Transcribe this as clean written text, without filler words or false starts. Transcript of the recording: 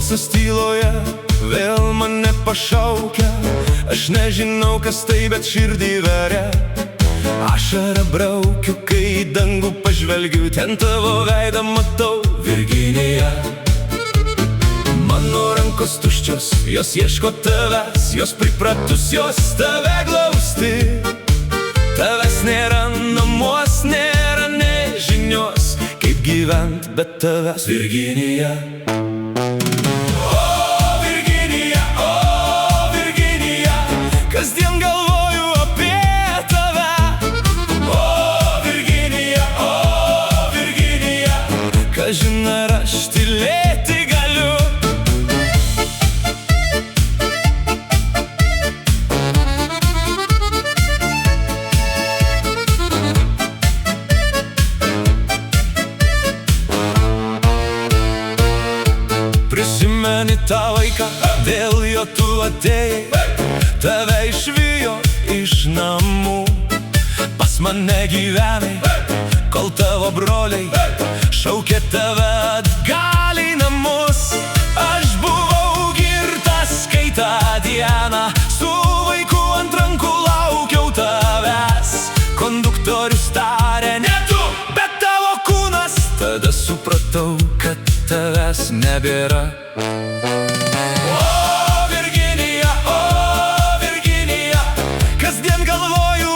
balsas tyloje vėl mane pašaukia. Aš nežinau, kas tai, bet širdį veria. Ašarą braukiu, kai į dangų pažvelgiu, ten tavo veidą matau, Virginija. Mano rankos tuščios, jos ieško tavęs, jos pripratusios tave glausti. Tavęs nėra namuos, nėra nežinios, kaip gyvent be tavęs, Virginija. Kasdien galvoju apie tave. O, Virginija, kažin ar aš tylėti galiu. Prisimeni tą vaiką, dėl jo tu atėjai, tave išvijo iš namų. Pas mane gyvenai, kol tavo broliai šaukė tave atgal į namus. Aš buvau girtas, kai tą dieną su vaiku ant rankų laukiau tavęs. Konduktorius tarė, ne tu, bet tavo kūnas. Tada supratau, kad tavęs nebėra. Kasdien galvoju